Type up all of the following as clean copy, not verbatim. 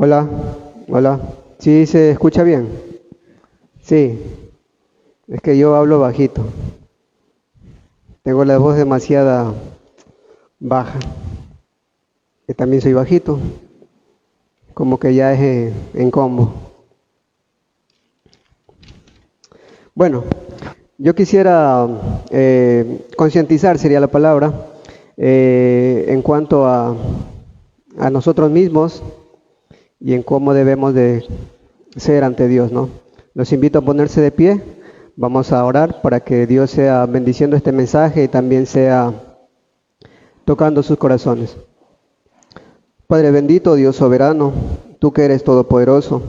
Hola, hola. ¿Sí se escucha bien? Sí, es que yo hablo bajito. Tengo la voz demasiada baja. Que también soy bajito, como que ya es en combo. Bueno, yo quisiera concientizar, sería la palabra, en cuanto a nosotros mismos y en cómo debemos de ser ante Dios, ¿no? Los invito a ponerse de pie. Vamos a orar para que Dios sea bendiciendo este mensaje y también sea tocando sus corazones. Padre bendito, Dios soberano, tú que eres todopoderoso,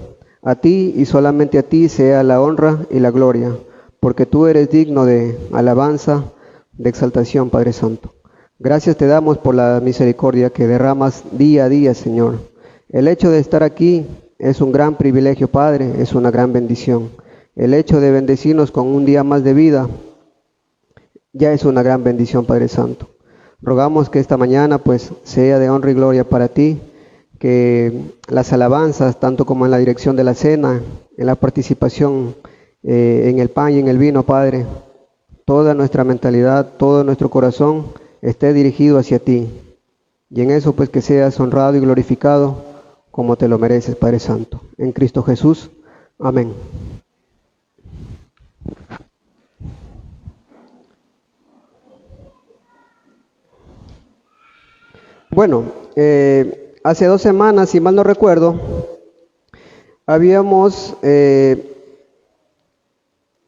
a ti y solamente a ti sea la honra y la gloria, porque tú eres digno de alabanza, de exaltación, Padre Santo. Gracias te damos por la misericordia que derramas día a día, Señor. El hecho de estar aquí es un gran privilegio, Padre, es una gran bendición. El hecho de bendecirnos con un día más de vida ya es una gran bendición, Padre Santo. Rogamos que esta mañana pues sea de honra y gloria para ti, que las alabanzas, tanto como en la dirección de la cena, en la participación en el pan y en el vino, Padre, toda nuestra mentalidad, todo nuestro corazón esté dirigido hacia ti. Y en eso pues que seas honrado y glorificado como te lo mereces, Padre Santo. En Cristo Jesús. Amén. Bueno, hace 2 semanas, si mal no recuerdo, habíamos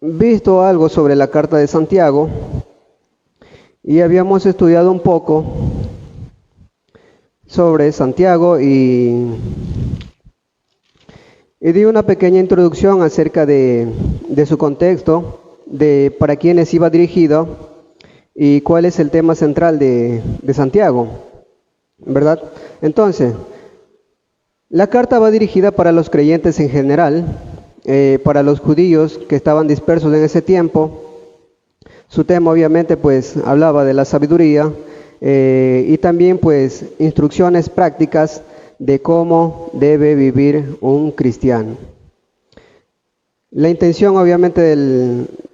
visto algo sobre la carta de Santiago y habíamos estudiado un poco sobre Santiago y di una pequeña introducción acerca de su contexto, de para quiénes iba dirigido y cuál es el tema central de Santiago, ¿verdad? Entonces, la carta va dirigida para los creyentes en general, para los judíos que estaban dispersos en ese tiempo. Su tema obviamente pues hablaba de la sabiduría y también pues instrucciones prácticas de cómo debe vivir un cristiano. La intención obviamente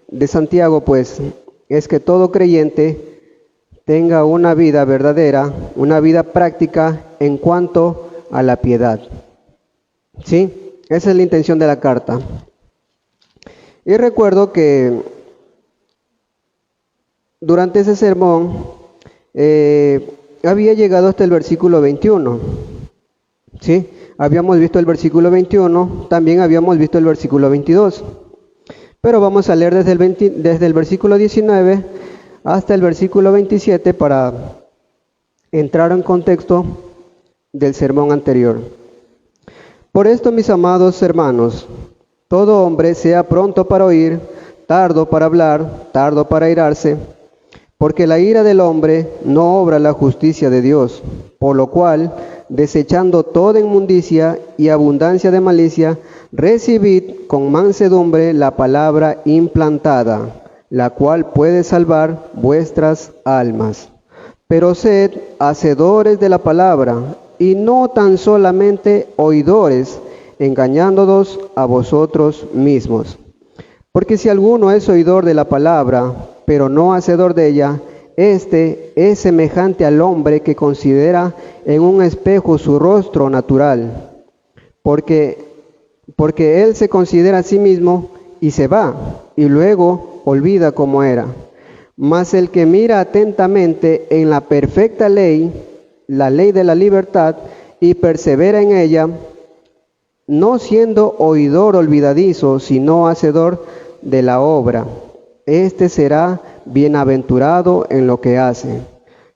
de Santiago pues es que todo creyente tenga una vida verdadera, una vida práctica en cuanto a la piedad. ¿Sí? Esa es la intención de la carta. Y recuerdo que durante ese sermón había llegado hasta el versículo 21. ¿Sí? Habíamos visto el versículo 21, también habíamos visto el versículo 22. Pero vamos a leer desde el versículo 19 hasta el versículo 27 para entrar en contexto del sermón anterior. Por esto, mis amados hermanos, todo hombre sea pronto para oír, tardo para hablar, tardo para airarse, porque la ira del hombre no obra la justicia de Dios, por lo cual, desechando toda inmundicia y abundancia de malicia, recibid con mansedumbre la palabra implantada, la cual puede salvar vuestras almas. Pero sed hacedores de la palabra, y no tan solamente oidores, engañándoos a vosotros mismos. Porque si alguno es oidor de la palabra, pero no hacedor de ella, este es semejante al hombre que considera en un espejo su rostro natural, porque él se considera a sí mismo y se va, y luego olvida cómo era. Mas el que mira atentamente en la perfecta ley, la ley de la libertad, y persevera en ella, no siendo oidor olvidadizo, sino hacedor de la obra, este será bienaventurado en lo que hace.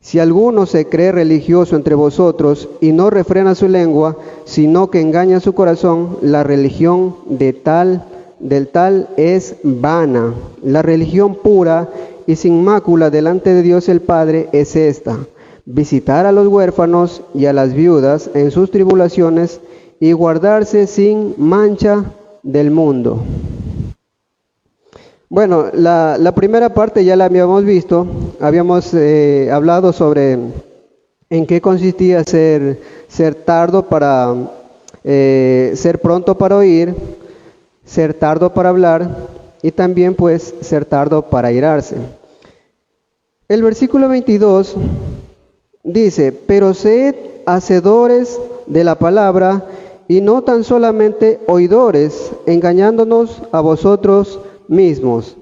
Si alguno se cree religioso entre vosotros y no refrena su lengua, sino que engaña su corazón, la religión del tal es vana. La religión pura y sin mácula delante de Dios el Padre es esta: visitar a los huérfanos y a las viudas en sus tribulaciones y guardarse sin mancha del mundo. Bueno, la primera parte ya la habíamos visto, habíamos hablado sobre en qué consistía ser tardo para ser pronto para oír, ser tardo para hablar y también pues ser tardo para airarse. El versículo 22 dice, pero sed hacedores de la palabra y no tan solamente oidores, engañándonos a vosotros mismos.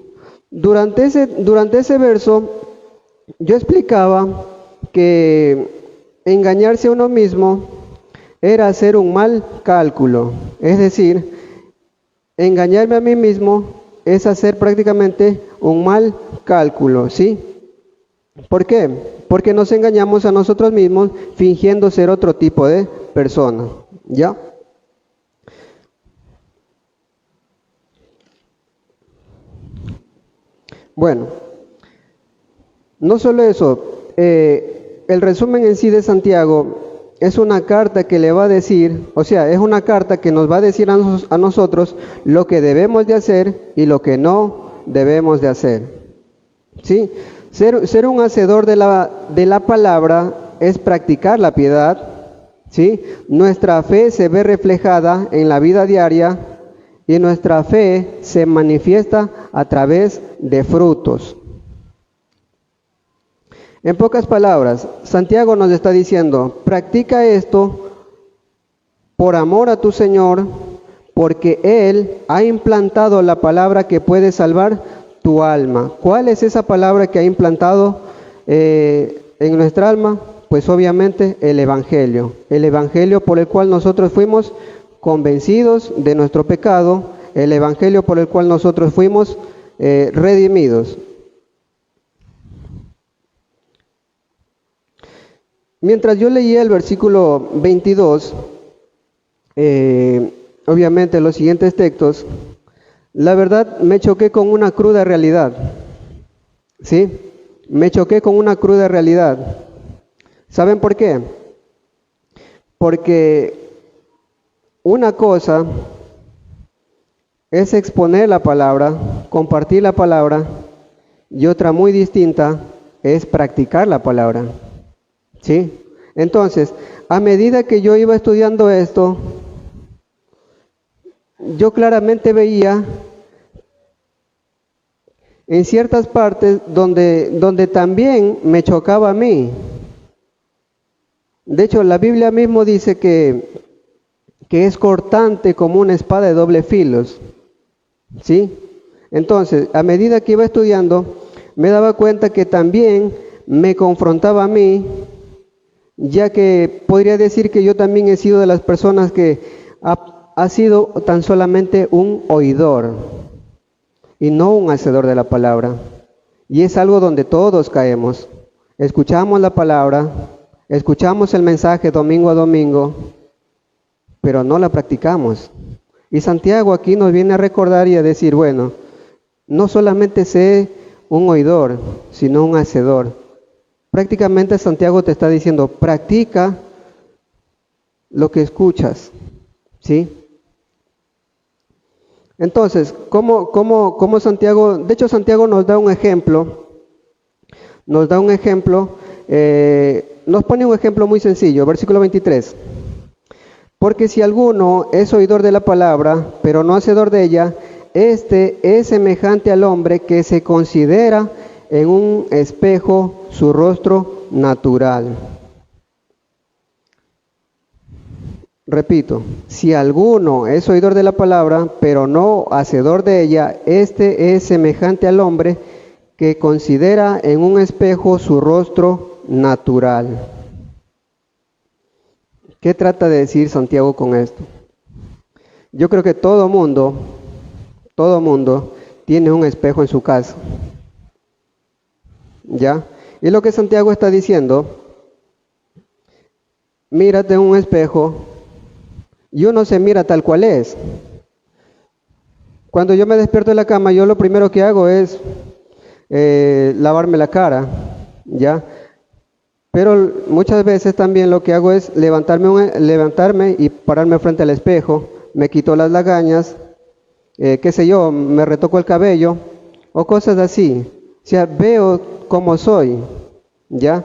Durante ese verso yo explicaba que engañarse a uno mismo era hacer un mal cálculo, es decir, engañarme a mí mismo es hacer prácticamente un mal cálculo, ¿sí? ¿Por qué? Porque nos engañamos a nosotros mismos fingiendo ser otro tipo de persona, ¿ya? Bueno, no solo eso, el resumen en sí de Santiago es una carta que le va a decir, o sea, es una carta que nos va a decir a nosotros lo que debemos de hacer y lo que no debemos de hacer. ¿Sí? Ser un hacedor de la palabra es practicar la piedad. ¿Sí? Nuestra fe se ve reflejada en la vida diaria y nuestra fe se manifiesta a través de frutos. En pocas palabras, Santiago nos está diciendo, practica esto por amor a tu Señor, porque Él ha implantado la palabra que puede salvar tu alma. ¿Cuál es esa palabra que ha implantado en nuestra alma? Pues obviamente el Evangelio por el cual nosotros fuimos convencidos de nuestro pecado, el Evangelio por el cual nosotros fuimos redimidos. Mientras yo leía el versículo 22, obviamente los siguientes textos, la verdad me choqué con una cruda realidad, ¿sí? Me choqué con una cruda realidad. ¿Saben por qué? Porque una cosa es exponer la palabra, compartir la palabra, y otra muy distinta es practicar la palabra. ¿Sí? Entonces, a medida que yo iba estudiando esto, yo claramente veía en ciertas partes donde también me chocaba a mí. De hecho, la Biblia mismo dice que es cortante como una espada de doble filo. ¿Sí? Entonces, a medida que iba estudiando, me daba cuenta que también me confrontaba a mí, ya que podría decir que yo también he sido de las personas que ha sido tan solamente un oidor y no un hacedor de la palabra. Y es algo donde todos caemos. Escuchamos la palabra, escuchamos el mensaje domingo a domingo, pero no la practicamos. Y Santiago aquí nos viene a recordar y a decir, bueno, no solamente sé un oidor, sino un hacedor. Prácticamente Santiago te está diciendo, practica lo que escuchas, ¿sí? Entonces, ¿cómo Santiago? De hecho, Santiago nos da un ejemplo, nos pone un ejemplo muy sencillo, versículo 23. Porque si alguno es oidor de la palabra, pero no hacedor de ella, este es semejante al hombre que se considera en un espejo su rostro natural. Repito, si alguno es oidor de la palabra, pero no hacedor de ella, este es semejante al hombre que considera en un espejo su rostro natural. ¿Qué trata de decir Santiago con esto? Yo creo que todo mundo tiene un espejo en su casa. ¿Ya? Y lo que Santiago está diciendo, mírate en un espejo y uno se mira tal cual es. Cuando yo me despierto de la cama, yo lo primero que hago es lavarme la cara, ¿ya? Pero muchas veces también lo que hago es levantarme y pararme frente al espejo, me quito las lagañas, qué sé yo, me retoco el cabello o cosas así. O sea, veo cómo soy, ¿ya?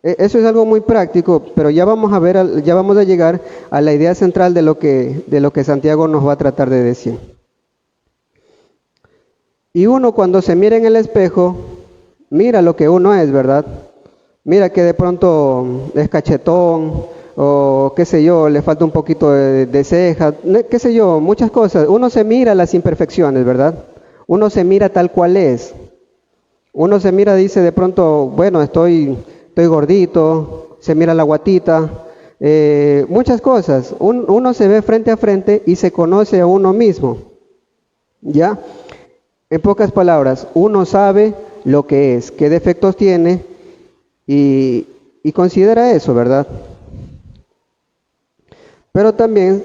Eso es algo muy práctico, pero ya vamos a ver, ya vamos a llegar a la idea central de lo que Santiago nos va a tratar de decir. Y uno cuando se mira en el espejo, mira lo que uno es, ¿verdad? Mira que de pronto es cachetón, o qué sé yo, le falta un poquito de ceja, qué sé yo, muchas cosas. Uno se mira las imperfecciones, ¿verdad? Uno se mira tal cual es. Uno se mira, dice de pronto, bueno, estoy gordito, se mira la guatita, muchas cosas. Uno se ve frente a frente y se conoce a uno mismo, ¿ya? En pocas palabras, uno sabe lo que es, qué defectos tiene y considera eso, ¿verdad? Pero también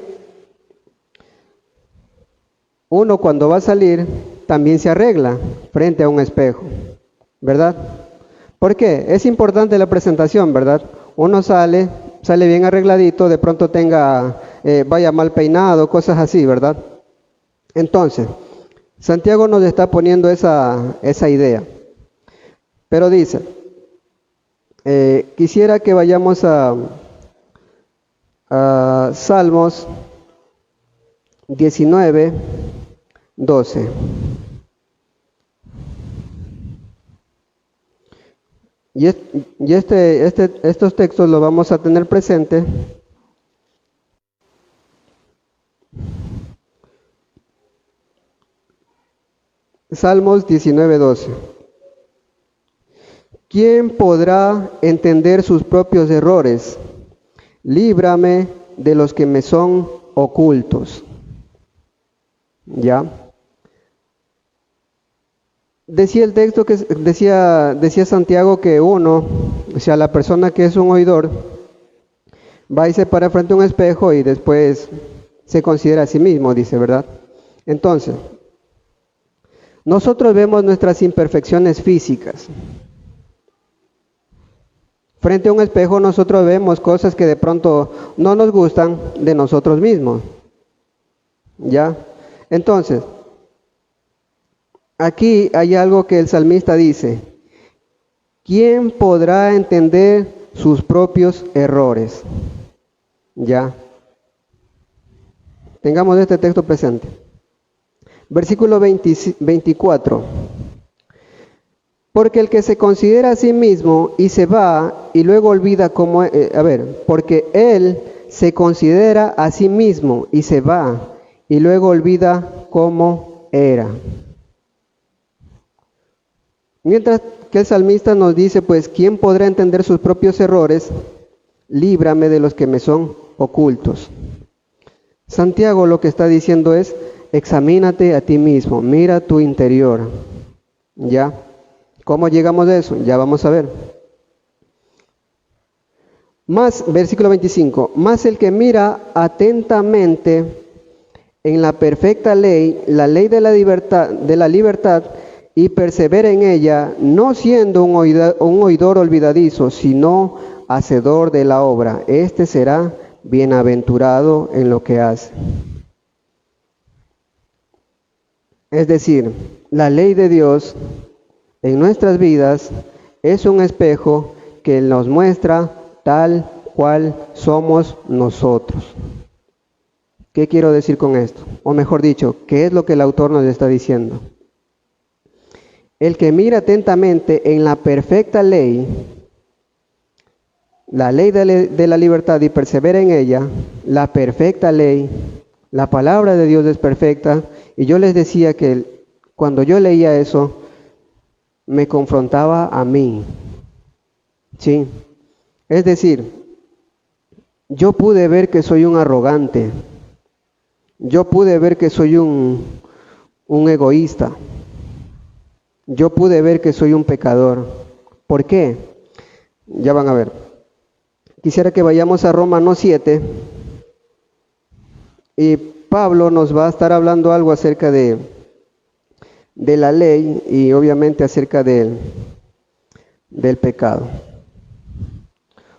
uno cuando va a salir también se arregla frente a un espejo, ¿verdad? ¿Por qué? Es importante la presentación, ¿verdad? Uno sale bien arregladito, de pronto vaya mal peinado, cosas así, ¿verdad? Entonces, Santiago nos está poniendo esa idea. Pero dice, quisiera que vayamos a Salmos 19, 12. Y estos textos los vamos a tener presente Salmos 19, 12. ¿Quién podrá entender sus propios errores? Líbrame de los que me son ocultos. ¿Ya? Decía el texto que decía Santiago que uno, o sea, la persona que es un oidor, va y se para frente a un espejo y después se considera a sí mismo, dice, ¿verdad? Entonces, nosotros vemos nuestras imperfecciones físicas. Frente a un espejo nosotros vemos cosas que de pronto no nos gustan de nosotros mismos. ¿Ya? Entonces, aquí hay algo que el salmista dice: ¿quién podrá entender sus propios errores? ¿Ya? Tengamos este texto presente. Versículo 24. Porque el que se considera a sí mismo y se va y luego olvida cómo... porque él se considera a sí mismo y se va y luego olvida cómo era. Mientras que el salmista nos dice, pues, ¿quién podrá entender sus propios errores? Líbrame de los que me son ocultos. Santiago lo que está diciendo es, examínate a ti mismo, mira tu interior. ¿Ya? ¿Cómo llegamos a eso? Ya vamos a ver. Versículo 25, más el que mira atentamente en la perfecta ley, la ley de la libertad, y persevera en ella, no siendo un oidor olvidadizo, sino hacedor de la obra, este será bienaventurado en lo que hace. Es decir, la ley de Dios en nuestras vidas es un espejo que nos muestra tal cual somos nosotros. ¿Qué quiero decir con esto? O mejor dicho, ¿qué es lo que el autor nos está diciendo? El que mira atentamente en la perfecta ley, la ley de la libertad y persevera en ella, la perfecta ley, la palabra de Dios es perfecta, y yo les decía que cuando yo leía eso, me confrontaba a mí. ¿Sí? Es decir, yo pude ver que soy un arrogante, yo pude ver que soy un egoísta, yo pude ver que soy un pecador. ¿Por qué? Ya van a ver. Quisiera que vayamos a Romanos 7 y Pablo nos va a estar hablando algo acerca de la ley y obviamente acerca del pecado.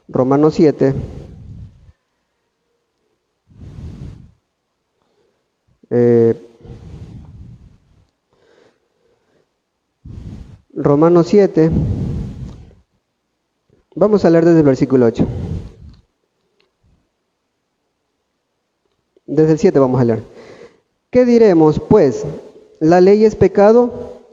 Romanos 7. Romanos 7, Vamos a leer desde el versículo 8. Desde el 7 vamos a leer. ¿Qué diremos, pues? ¿La ley es pecado?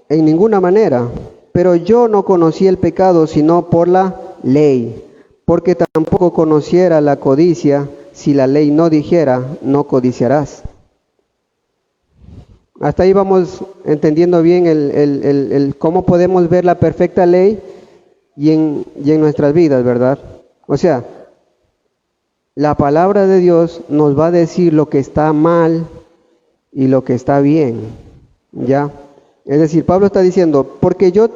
En ninguna manera. Pero yo no conocí el pecado sino por la ley, porque tampoco conociera la codicia si la ley no dijera, no codiciarás. Hasta ahí vamos entendiendo bien el cómo podemos ver la perfecta ley y en nuestras vidas, ¿verdad? O sea, la palabra de Dios nos va a decir lo que está mal y lo que está bien, ¿ya? Es decir, Pablo está diciendo, porque yo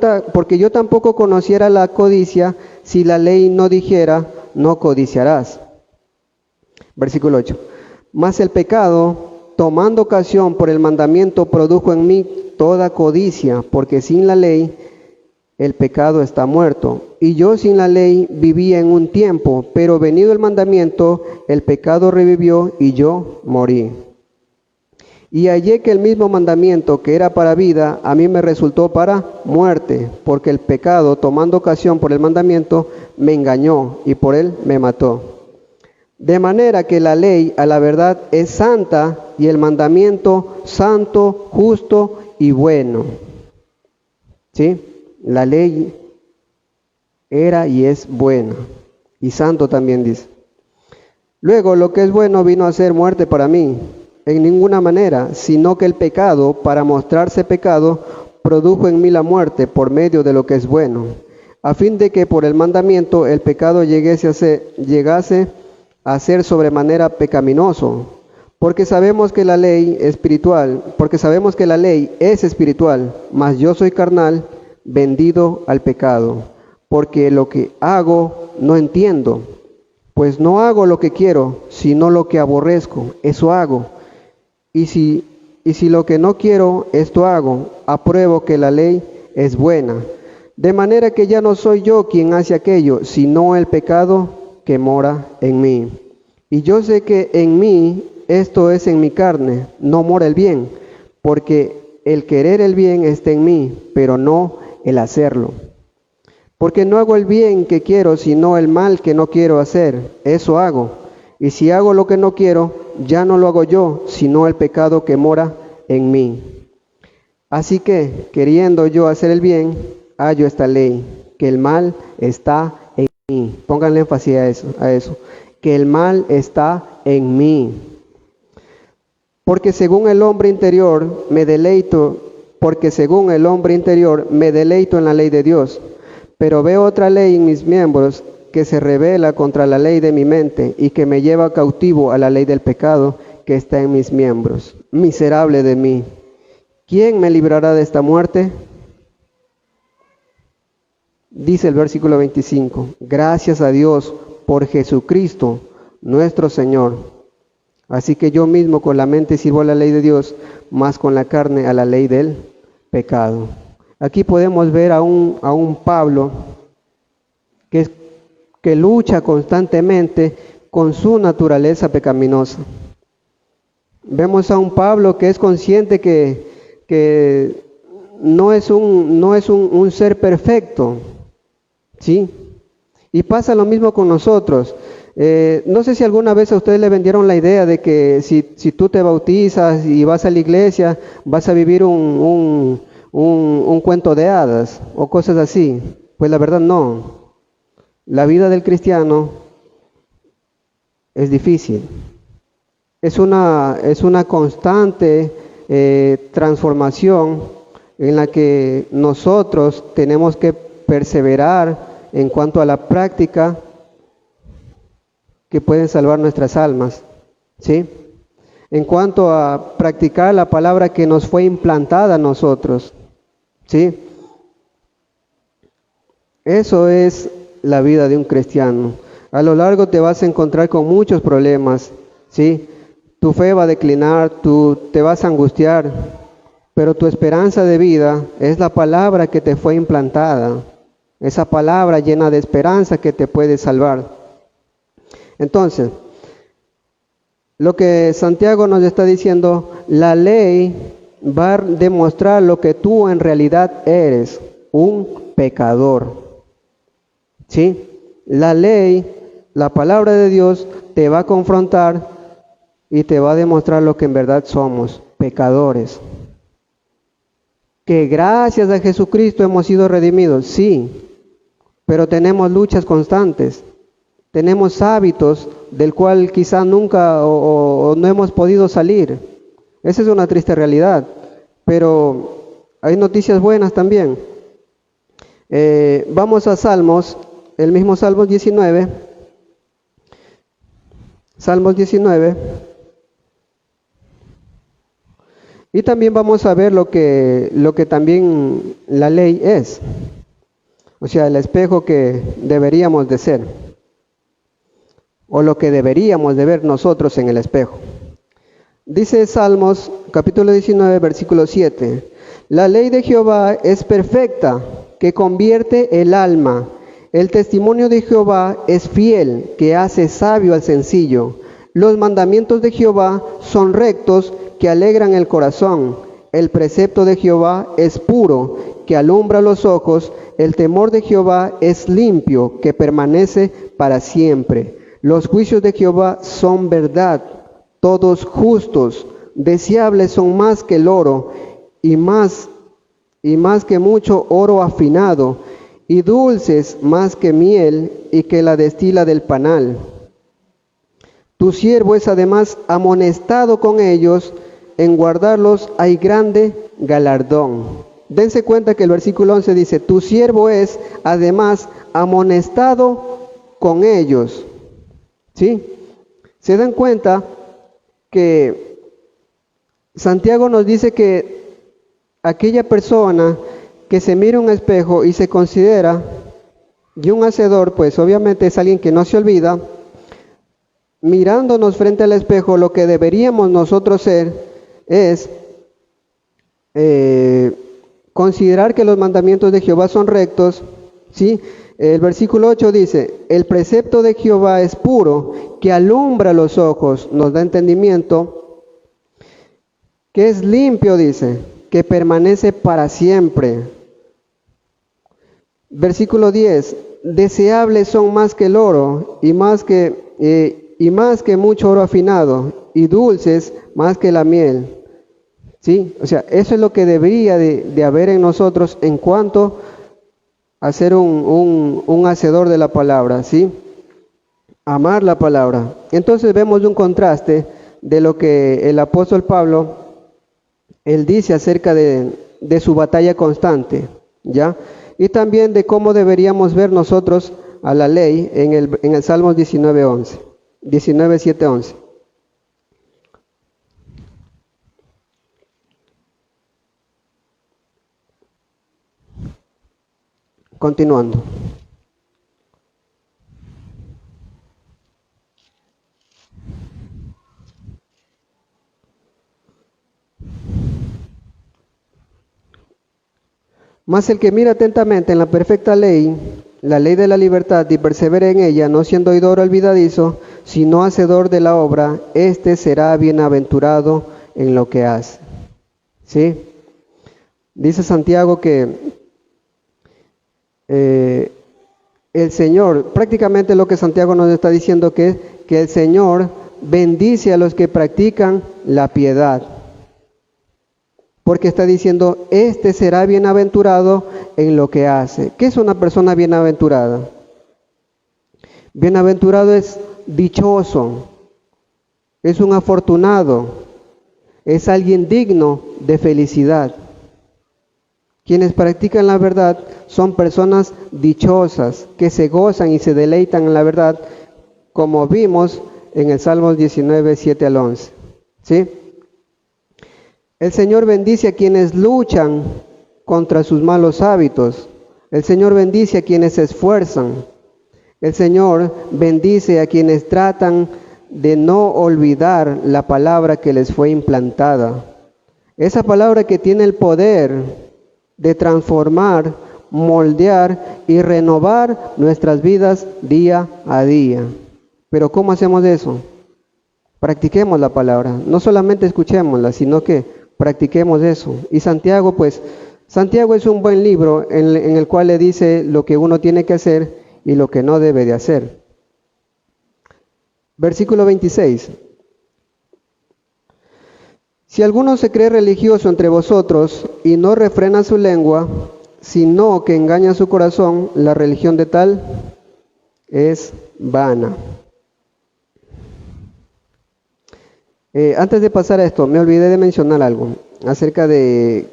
tampoco conociera la codicia, si la ley no dijera, no codiciarás. Versículo 8. Mas el pecado, tomando ocasión por el mandamiento, produjo en mí toda codicia, porque sin la ley el pecado está muerto. Y yo sin la ley vivía en un tiempo, pero venido el mandamiento, el pecado revivió y yo morí. Y hallé que el mismo mandamiento que era para vida, a mí me resultó para muerte, porque el pecado, tomando ocasión por el mandamiento, me engañó y por él me mató. De manera que la ley a la verdad es santa y el mandamiento santo, justo y bueno. ¿Sí? La ley era y es buena, y santo también dice. Luego, lo que es bueno vino a ser muerte para mí, en ninguna manera, sino que el pecado, para mostrarse pecado, produjo en mí la muerte por medio de lo que es bueno, a fin de que por el mandamiento el pecado llegase a ser sobremanera pecaminoso, porque sabemos que la ley es espiritual, mas yo soy carnal, vendido al pecado, porque lo que hago no entiendo, pues no hago lo que quiero, sino lo que aborrezco, eso hago. Y si lo que no quiero, esto hago, apruebo que la ley es buena. De manera que ya no soy yo quien hace aquello, sino el pecado que mora en mí. Y yo sé que en mí, esto es en mi carne, no mora el bien, porque el querer el bien está en mí, pero no el hacerlo. Porque no hago el bien que quiero, sino el mal que no quiero hacer, eso hago. Y si hago lo que no quiero, ya no lo hago yo, sino el pecado que mora en mí. Así que, queriendo yo hacer el bien, hallo esta ley, que el mal está en mí. Pónganle énfasis a eso, que el mal está en mí. Porque según el hombre interior me deleito en la ley de Dios, pero veo otra ley en mis miembros que se rebela contra la ley de mi mente y que me lleva cautivo a la ley del pecado que está en mis miembros. Miserable de mí, ¿quién me librará de esta muerte? Dice el versículo 25, gracias a Dios por Jesucristo, nuestro Señor. Así que yo mismo con la mente sirvo a la ley de Dios, más con la carne a la ley del pecado. Aquí podemos ver a un Pablo que lucha constantemente con su naturaleza pecaminosa. Vemos a un Pablo que es consciente que no es un ser perfecto, ¿sí? Y pasa lo mismo con nosotros. No sé si alguna vez a ustedes le vendieron la idea de que si tú te bautizas y vas a la iglesia, vas a vivir un cuento de hadas o cosas así. Pues la verdad no. La vida del cristiano es difícil. Es una constante transformación en la que nosotros tenemos que perseverar en cuanto a la práctica que pueden salvar nuestras almas, ¿sí? En cuanto a practicar la palabra que nos fue implantada a nosotros, ¿sí? Eso es la vida de un cristiano. A lo largo te vas a encontrar con muchos problemas, ¿sí? Tu fe va a declinar, tú te vas a angustiar, pero tu esperanza de vida es la palabra que te fue implantada, esa palabra llena de esperanza que te puede salvar. Entonces, lo que Santiago nos está diciendo, la ley va a demostrar lo que tú en realidad eres, un pecador, ¿sí? La ley, la palabra de Dios, te va a confrontar y te va a demostrar lo que en verdad somos, pecadores. Que gracias a Jesucristo hemos sido redimidos, sí, pero tenemos luchas constantes. Tenemos hábitos del cual quizá nunca o no hemos podido salir. Esa es una triste realidad, pero hay noticias buenas también. Vamos a Salmos, el mismo Salmos 19. Salmos 19. Y también vamos a ver lo que también la ley es. O sea, el espejo que deberíamos de ser. O lo que deberíamos de ver nosotros en el espejo. Dice Salmos capítulo 19, versículo 7. La ley de Jehová es perfecta, que convierte el alma. El testimonio de Jehová es fiel, que hace sabio al sencillo. Los mandamientos de Jehová son rectos, que alegran el corazón. El precepto de Jehová es puro, que alumbra los ojos. El temor de Jehová es limpio, que permanece para siempre. Los juicios de Jehová son verdad, todos justos. Deseables son más que el oro, y más que mucho oro afinado, y dulces más que miel, y que la destila del panal. Tu siervo es además amonestado con ellos, en guardarlos hay grande galardón. Dense cuenta que el versículo 11 dice, tu siervo es además amonestado con ellos. ¿Sí? ¿Se dan cuenta que Santiago nos dice que aquella persona que se mira un espejo y se considera y un hacedor, pues obviamente es alguien que no se olvida, mirándonos frente al espejo, lo que deberíamos nosotros ser es considerar que los mandamientos de Jehová son rectos, ¿sí? El versículo 8 dice, el precepto de Jehová es puro, que alumbra los ojos, nos da entendimiento, que es limpio, dice, que permanece para siempre. Versículo 10, deseables son más que el oro, y más que mucho oro afinado, y dulces más que la miel. ¿Sí? O sea, eso es lo que debería de haber en nosotros en cuanto a ser un hacedor de la palabra, ¿sí? Amar la palabra. Entonces vemos un contraste de lo que el apóstol Pablo, él dice acerca de su batalla constante, ¿ya? Y también de cómo deberíamos ver nosotros a la ley en el Salmos 19:11, 19:7-11. Continuando. Mas el que mira atentamente en la perfecta ley, la ley de la libertad, y persevera en ella, no siendo oidor olvidadizo, sino hacedor de la obra, éste será bienaventurado en lo que hace. ¿Sí? Dice Santiago que el Señor, prácticamente lo que Santiago nos está diciendo que el Señor bendice a los que practican la piedad. Porque está diciendo, este será bienaventurado en lo que hace. ¿Qué es una persona bienaventurada? Bienaventurado es dichoso, es un afortunado, es alguien digno de felicidad. Quienes practican la verdad son personas dichosas, que se gozan y se deleitan en la verdad, como vimos en el Salmos 19, 7-11. ¿Sí? El Señor bendice a quienes luchan contra sus malos hábitos. El Señor bendice a quienes se esfuerzan. El Señor bendice a quienes tratan de no olvidar la palabra que les fue implantada. Esa palabra que tiene el poder de transformar, moldear y renovar nuestras vidas día a día. Pero ¿cómo hacemos eso? Practiquemos la palabra, no solamente escuchémosla, sino que practiquemos eso. Y Santiago es un buen libro en el cual le dice lo que uno tiene que hacer y lo que no debe de hacer. Versículo 26. Si alguno se cree religioso entre vosotros y no refrena su lengua, sino que engaña su corazón, la religión de tal es vana. Antes de pasar a esto, me olvidé de mencionar algo acerca de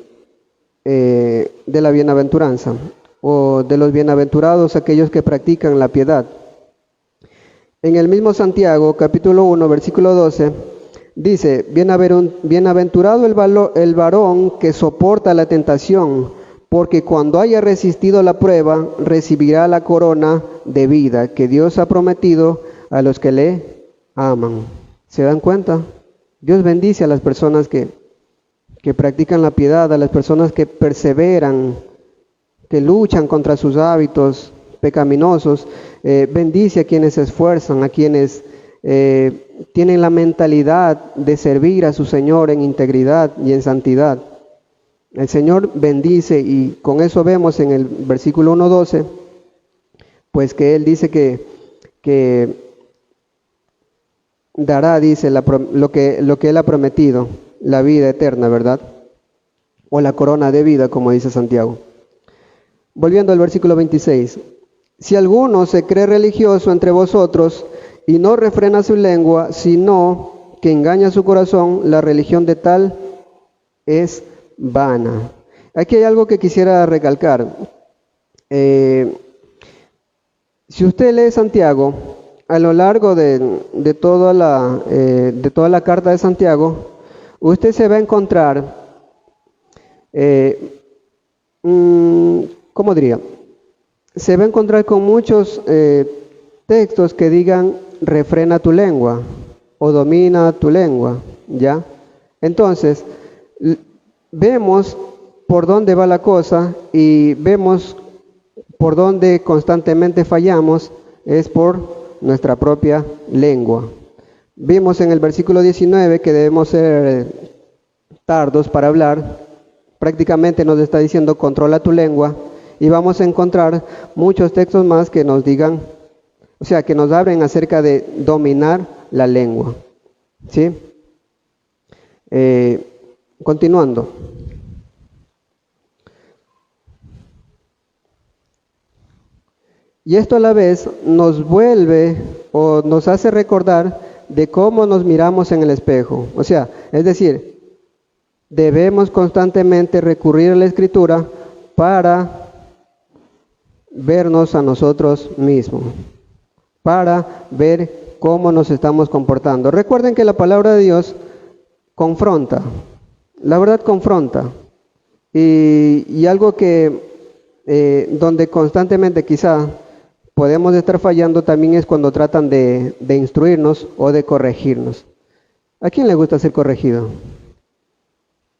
la bienaventuranza o de los bienaventurados aquellos que practican la piedad. En el mismo Santiago, capítulo 1, versículo 12, dice, bienaventurado el varón que soporta la tentación, porque cuando haya resistido la prueba, recibirá la corona de vida que Dios ha prometido a los que le aman. ¿Se dan cuenta? Dios bendice a las personas que practican la piedad, a las personas que perseveran, que luchan contra sus hábitos pecaminosos. Bendice a quienes se esfuerzan, a quienes tienen la mentalidad de servir a su Señor en integridad y en santidad. El Señor bendice, y con eso vemos en el versículo 1:12, pues que Él dice que dará, dice, lo que Él ha prometido, la vida eterna, ¿verdad? O la corona de vida, como dice Santiago. Volviendo al versículo 26. Si alguno se cree religioso entre vosotros y no refrena su lengua, sino que engaña su corazón, la religión de tal es vana. Aquí hay algo que quisiera recalcar. Si usted lee Santiago, a lo largo de toda la carta de Santiago, usted se va a encontrar, ¿cómo diría? Se va a encontrar con muchos textos que digan refrena tu lengua o domina tu lengua, ¿ya? Entonces, vemos por dónde va la cosa y vemos por dónde constantemente fallamos, es por nuestra propia lengua. Vimos en el versículo 19 que debemos ser tardos para hablar. Prácticamente nos está diciendo controla tu lengua, y vamos a encontrar muchos textos más que nos digan, o sea, que nos hablen acerca de dominar la lengua. ¿Sí? Continuando. Y esto a la vez nos vuelve o nos hace recordar de cómo nos miramos en el espejo. O sea, es decir, debemos constantemente recurrir a la Escritura para vernos a nosotros mismos, para ver cómo nos estamos comportando. Recuerden que la palabra de Dios confronta, la verdad confronta, y algo que donde constantemente quizá podemos estar fallando también es cuando tratan de instruirnos o de corregirnos. ¿A quién le gusta ser corregido?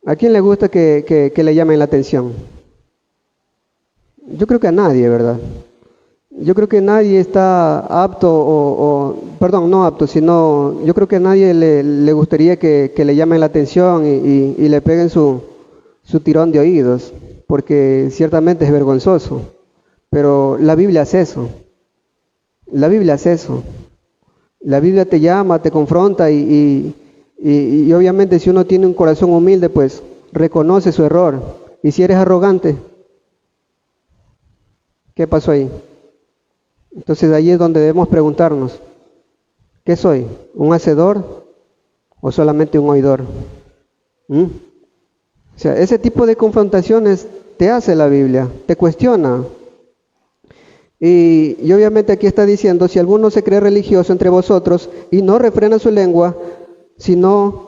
¿A quién le gusta que le llamen la atención? Yo creo que a nadie, ¿verdad? Yo creo que nadie está apto, perdón, no apto, sino yo creo que a nadie le gustaría que le llamen la atención y le peguen su tirón de oídos, porque ciertamente es vergonzoso. Pero la Biblia hace eso. La Biblia hace eso. La Biblia te llama, te confronta y obviamente si uno tiene un corazón humilde, pues reconoce su error. Y si eres arrogante, ¿qué pasó ahí? Entonces ahí es donde debemos preguntarnos, ¿qué soy? ¿Un hacedor o solamente un oidor? O sea, ese tipo de confrontaciones te hace la Biblia, te cuestiona. Y obviamente aquí está diciendo, si alguno se cree religioso entre vosotros y no refrena su lengua, sino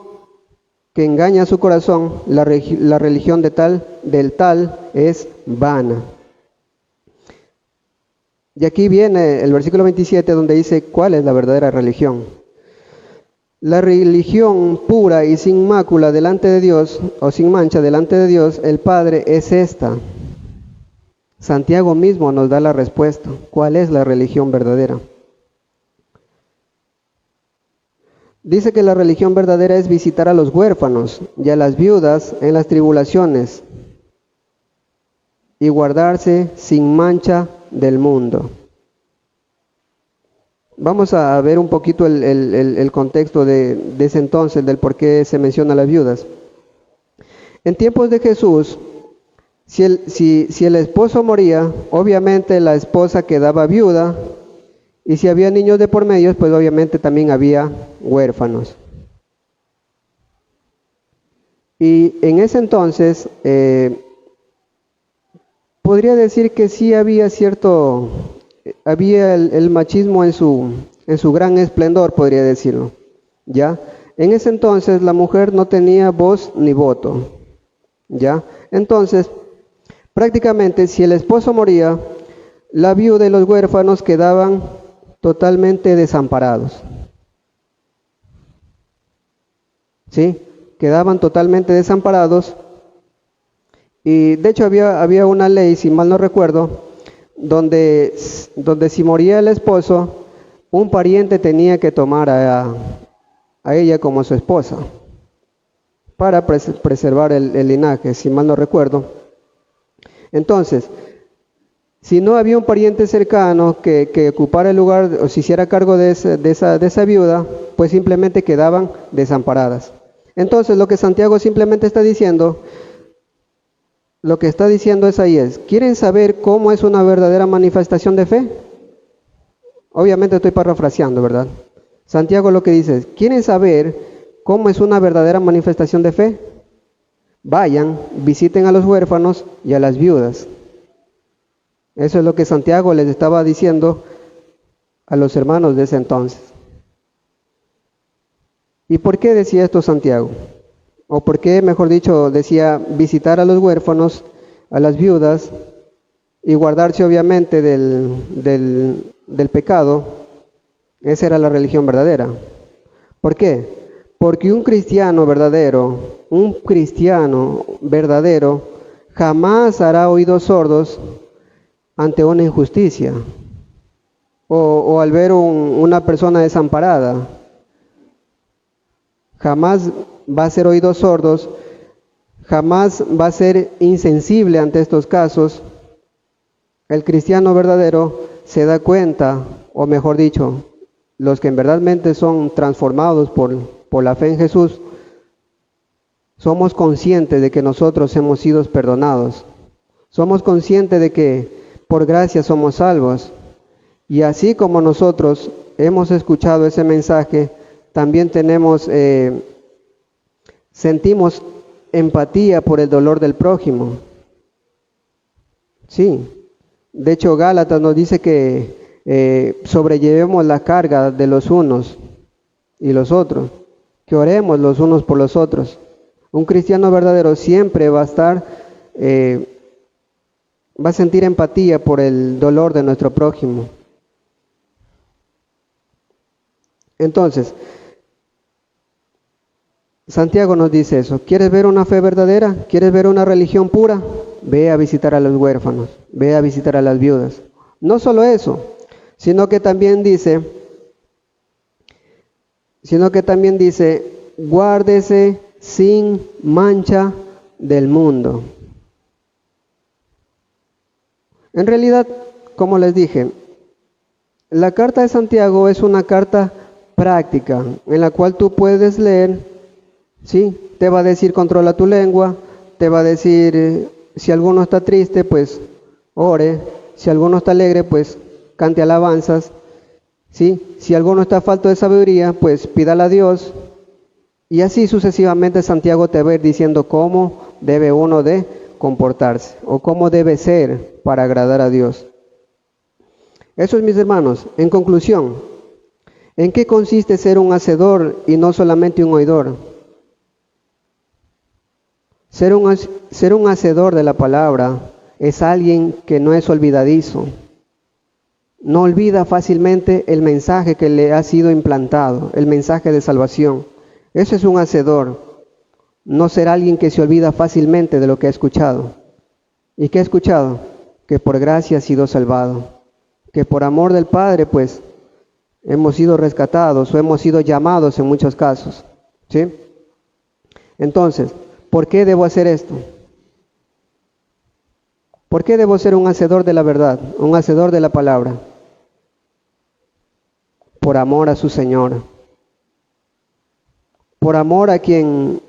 que engaña su corazón, la religión del tal es vana. Y aquí viene el versículo 27 donde dice cuál es la verdadera religión. La religión pura y sin mácula delante de Dios, o sin mancha delante de Dios, el Padre, es esta. Santiago mismo nos da la respuesta. ¿Cuál es la religión verdadera? Dice que la religión verdadera es visitar a los huérfanos y a las viudas en las tribulaciones y guardarse sin mancha del mundo. Vamos a ver un poquito el contexto de ese entonces, del por qué se menciona a las viudas. En tiempos de Jesús, si el esposo moría, obviamente la esposa quedaba viuda, y si había niños de por medio, pues obviamente también había huérfanos. Y en ese entonces, podría decir que sí había había el machismo en su gran esplendor, podría decirlo, ¿ya? En ese entonces la mujer no tenía voz ni voto, ¿ya? Entonces, prácticamente si el esposo moría, la viuda y los huérfanos quedaban totalmente desamparados, ¿sí? Quedaban totalmente desamparados. Y de hecho había una ley, si mal no recuerdo, donde si moría el esposo, un pariente tenía que tomar a ella como su esposa para preservar el linaje, si mal no recuerdo. Entonces, si no había un pariente cercano que ocupara el lugar o se hiciera cargo de esa viuda, pues simplemente quedaban desamparadas. Entonces, lo que Santiago simplemente está diciendo, lo que está diciendo es ahí ¿quieren saber cómo es una verdadera manifestación de fe? Obviamente estoy parafraseando, ¿verdad? Santiago lo que dice es, ¿quieren saber cómo es una verdadera manifestación de fe? Vayan, visiten a los huérfanos y a las viudas. Eso es lo que Santiago les estaba diciendo a los hermanos de ese entonces. ¿Y por qué decía esto Santiago? O por qué, mejor dicho, decía visitar a los huérfanos, a las viudas, y guardarse obviamente del pecado. Esa era la religión verdadera. ¿Por qué? Porque un cristiano verdadero jamás hará oídos sordos ante una injusticia o al ver una persona desamparada. Jamás va a ser oídos sordos, jamás va a ser insensible ante estos casos. El cristiano verdadero se da cuenta, o mejor dicho, los que en verdadmente son transformados por la fe en Jesús, somos conscientes de que nosotros hemos sido perdonados. Somos conscientes de que por gracia somos salvos. Y así como nosotros hemos escuchado ese mensaje, también sentimos empatía por el dolor del prójimo. Sí, de hecho Gálatas nos dice que sobrellevemos la carga de los unos y los otros, que oremos los unos por los otros. Un cristiano verdadero siempre va a sentir empatía por el dolor de nuestro prójimo. Entonces, Santiago nos dice eso. ¿Quieres ver una fe verdadera? ¿Quieres ver una religión pura? Ve a visitar a los huérfanos, ve a visitar a las viudas. No solo eso, sino que también dice, guárdese sin mancha del mundo. En realidad, como les dije, la carta de Santiago es una carta práctica en la cual tú puedes leer. Sí, te va a decir controla tu lengua, te va a decir si alguno está triste, pues ore, si alguno está alegre, pues cante alabanzas, ¿sí? Si alguno está falto de sabiduría, pues pídala a Dios, y así sucesivamente Santiago te va a ir diciendo cómo debe uno de comportarse, o cómo debe ser para agradar a Dios. Eso es, mis hermanos. En conclusión, ¿en qué consiste ser un hacedor y no solamente un oidor? Ser un hacedor de la palabra es alguien que no es olvidadizo. No olvida fácilmente el mensaje que le ha sido implantado, el mensaje de salvación. Eso es un hacedor. No ser alguien que se olvida fácilmente de lo que ha escuchado. ¿Y qué ha escuchado? Que por gracia ha sido salvado. Que por amor del Padre, pues, hemos sido rescatados o hemos sido llamados en muchos casos. ¿Sí? Entonces, ¿por qué debo hacer esto? ¿Por qué debo ser un hacedor de la verdad, un hacedor de la palabra? por amor a su Señor, por amor a quien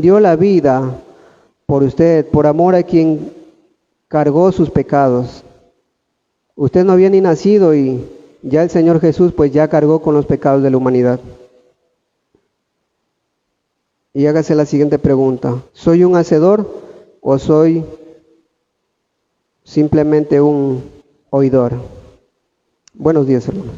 dio la vida por usted, por amor a quien cargó sus pecados. Usted no había ni nacido y ya el Señor Jesús pues ya cargó con los pecados de la humanidad. Y hágase la siguiente pregunta: ¿soy un hacedor o soy simplemente un oidor? Buenos días, hermanos.